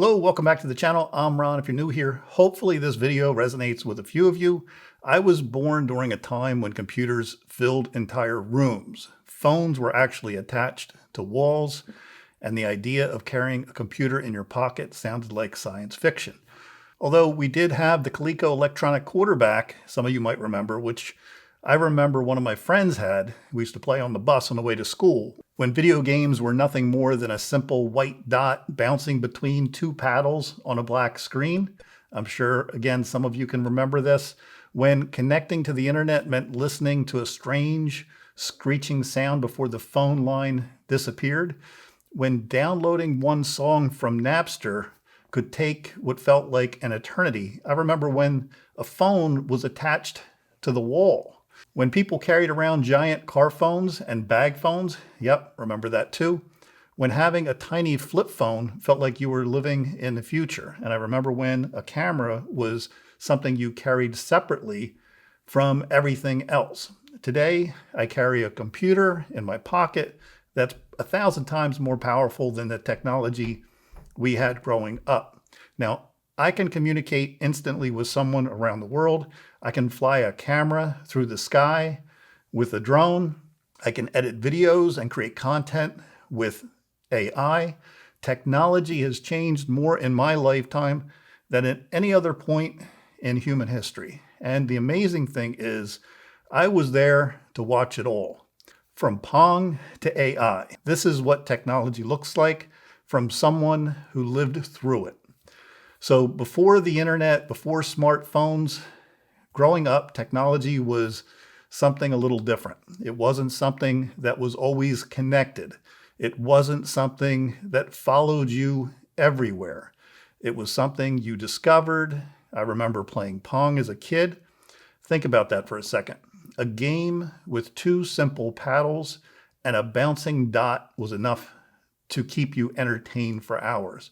Hello, welcome back to the channel. I'm Ron. If you're new here, hopefully this video resonates with a few of you. I was born during a time when computers filled entire rooms. Phones were actually attached to walls, and the idea of carrying a computer in your pocket sounded like science fiction. Although we did have the Coleco electronic quarterback, some of you might remember, which I remember one of my friends had. We used to play on the bus on the way to school, when video games were nothing more than a simple white dot bouncing between two paddles on a black screen. I'm sure, again, some of you can remember this. When connecting to the internet meant listening to a strange screeching sound before the phone line disappeared. When downloading one song from Napster could take what felt like an eternity. I remember when a phone was attached to the wall. When people carried around giant car phones and bag phones, yep, remember that too. When having a tiny flip phone felt like you were living in the future. And I remember when a camera was something you carried separately from everything else. Today, I carry a computer in my pocket that's 1,000 times more powerful than the technology we had growing up. Now, I can communicate instantly with someone around the world. I can fly a camera through the sky with a drone. I can edit videos and create content with AI. Technology has changed more in my lifetime than at any other point in human history. And the amazing thing is, I was there to watch it all. From Pong to AI. This is what technology looks like from someone who lived through it. So before the internet, before smartphones, growing up, technology was something a little different. It wasn't something that was always connected. It wasn't something that followed you everywhere. It was something you discovered. I remember playing Pong as a kid. Think about that for a second. A game with two simple paddles and a bouncing dot was enough to keep you entertained for hours.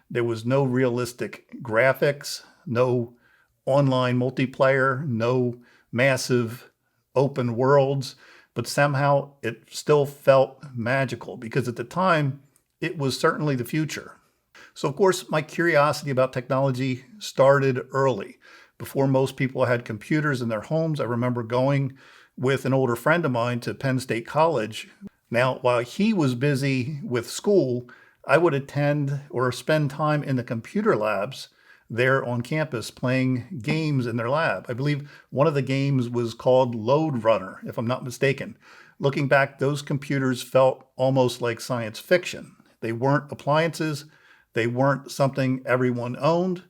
There was no realistic graphics, no online multiplayer, no massive open worlds, but somehow it still felt magical because at the time, it was certainly the future. So of course, my curiosity about technology started early. Before most people had computers in their homes, I remember going with an older friend of mine to Penn State College. Now, while he was busy with school, I would attend or spend time in the computer labs there on campus playing games in their lab. I believe one of the games was called Load Runner, if I'm not mistaken. Looking back, those computers felt almost like science fiction. They weren't appliances, they weren't something everyone owned,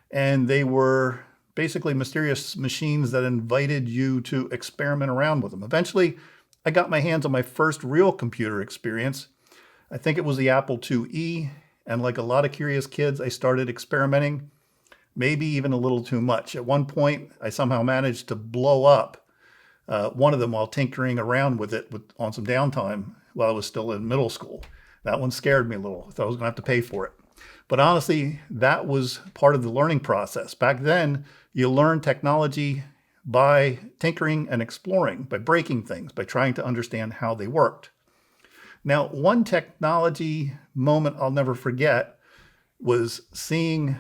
and they were basically mysterious machines that invited you to experiment around with them. Eventually, I got my hands on my first real computer experience. I think it was the Apple IIe, and like a lot of curious kids, I started experimenting, maybe even a little too much. At one point, I somehow managed to blow up one of them while tinkering around with it on some downtime while I was still in middle school. That one scared me a little. I thought I was going to have to pay for it. But honestly, that was part of the learning process. Back then, you learned technology by tinkering and exploring, by breaking things, by trying to understand how they worked. Now, one technology moment I'll never forget was seeing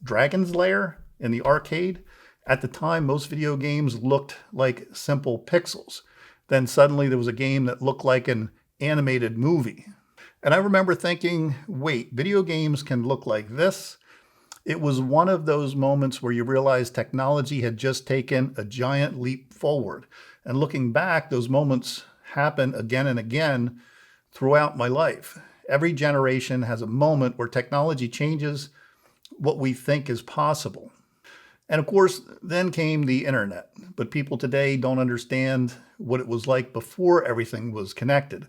Dragon's Lair in the arcade. At the time, most video games looked like simple pixels. Then suddenly there was a game that looked like an animated movie. And I remember thinking, wait, video games can look like this? It was one of those moments where you realize technology had just taken a giant leap forward. And looking back, those moments happen again and again throughout my life. Every generation has a moment where technology changes what we think is possible. And of course, then came the internet. But people today don't understand what it was like before everything was connected.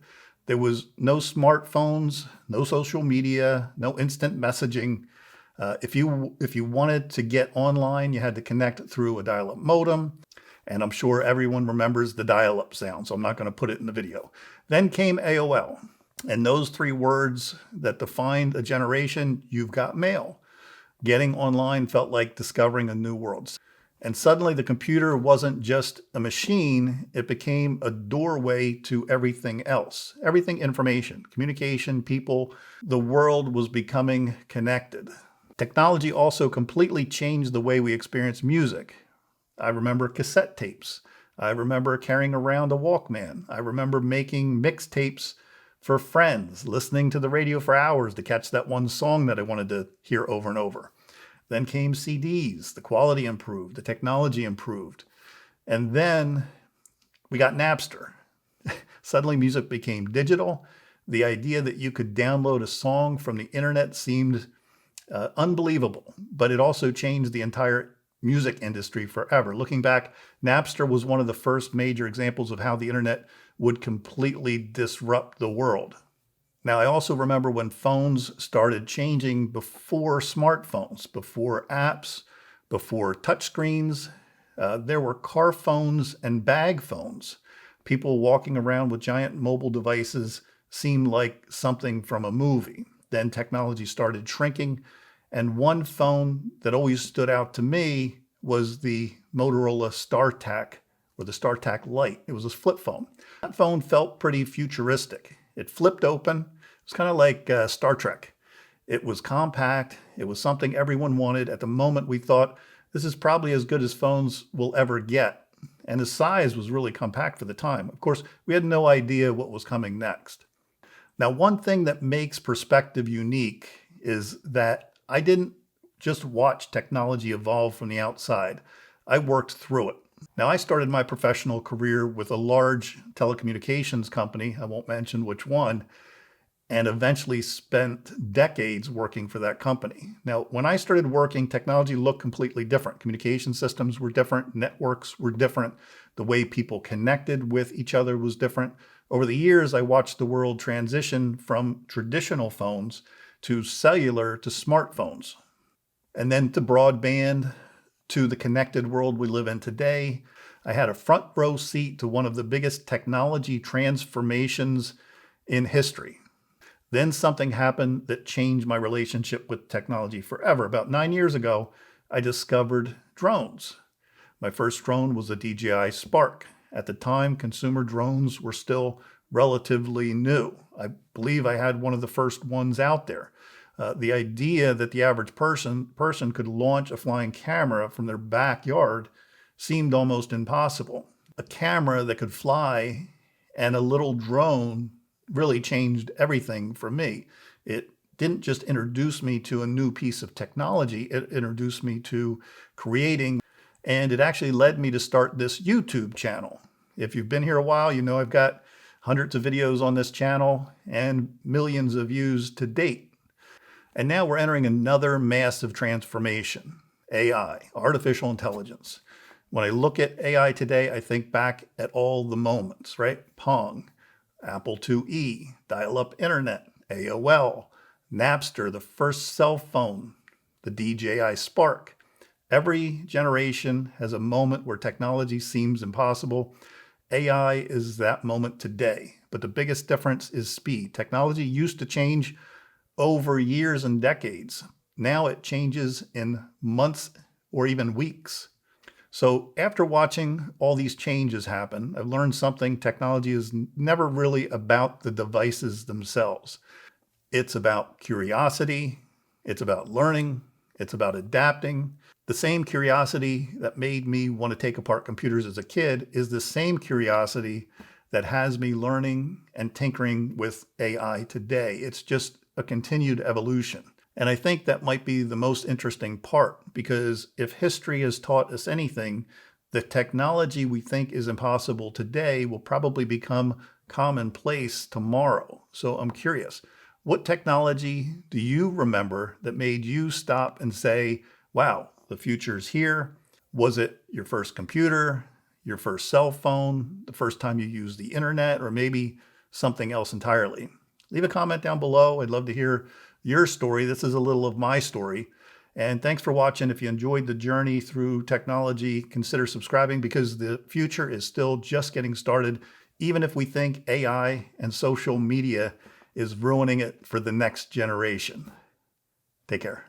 There was no smartphones, no social media, no instant messaging. If you wanted to get online, you had to connect through a dial-up modem. And I'm sure everyone remembers the dial-up sound, so I'm not going to put it in the video. Then came AOL. And those three words that defined a generation, you've got mail. Getting online felt like discovering a new world. And suddenly the computer wasn't just a machine, it became a doorway to everything else. Everything information, communication, people, the world was becoming connected. Technology also completely changed the way we experience music. I remember cassette tapes. I remember carrying around a Walkman. I remember making mixtapes for friends, listening to the radio for hours to catch that one song that I wanted to hear over and over. Then came CDs. The quality improved, the technology improved. And then we got Napster. Suddenly music became digital. The idea that you could download a song from the internet seemed unbelievable, but it also changed the entire music industry forever. Looking back, Napster was one of the first major examples of how the internet would completely disrupt the world. Now, I also remember when phones started changing before smartphones, before apps, before touchscreens. There were car phones and bag phones. People walking around with giant mobile devices seemed like something from a movie. Then technology started shrinking, and one phone that always stood out to me was the Motorola StarTAC, or the StarTAC Lite. It was a flip phone. That phone felt pretty futuristic. It flipped open. It was kind of like Star Trek. It was compact. It was something everyone wanted. At the moment, we thought, this is probably as good as phones will ever get. And the size was really compact for the time. Of course, we had no idea what was coming next. Now, one thing that makes perspective unique is that I didn't just watch technology evolve from the outside. I worked through it. Now, I started my professional career with a large telecommunications company, I won't mention which one, and eventually spent decades working for that company. Now, when I started working, technology looked completely different. Communication systems were different, networks were different, the way people connected with each other was different. Over the years, I watched the world transition from traditional phones to cellular to smartphones, and then to broadband, to the connected world we live in today. I had a front row seat to one of the biggest technology transformations in history. Then something happened that changed my relationship with technology forever. About 9 years ago, I discovered drones. My first drone was a DJI Spark. At the time, consumer drones were still relatively new. I believe I had one of the first ones out there. The idea that the average person could launch a flying camera from their backyard seemed almost impossible. A camera that could fly and a little drone really changed everything for me. It didn't just introduce me to a new piece of technology, it introduced me to creating, and it actually led me to start this YouTube channel. If you've been here a while, you know I've got hundreds of videos on this channel and millions of views to date. And now we're entering another massive transformation, AI, artificial intelligence. When I look at AI today, I think back at all the moments, right? PONG, Apple IIe, dial-up internet, AOL, Napster, the first cell phone, the DJI Spark. Every generation has a moment where technology seems impossible. AI is that moment today, but the biggest difference is speed. Technology used to change over years and decades. Now it changes in months or even weeks. So after watching all these changes happen, I've learned something: technology is never really about the devices themselves. It's about curiosity, it's about learning, it's about adapting. The same curiosity that made me want to take apart computers as a kid is the same curiosity that has me learning and tinkering with AI today. It's just a continued evolution. And I think that might be the most interesting part, because if history has taught us anything, the technology we think is impossible today will probably become commonplace tomorrow. So I'm curious, what technology do you remember that made you stop and say, wow, the future's here? Was it your first computer, your first cell phone, the first time you used the internet, or maybe something else entirely? Leave a comment down below. I'd love to hear your story. This is a little of my story. And thanks for watching. If you enjoyed the journey through technology, consider subscribing, because the future is still just getting started, even if we think AI and social media is ruining it for the next generation. Take care.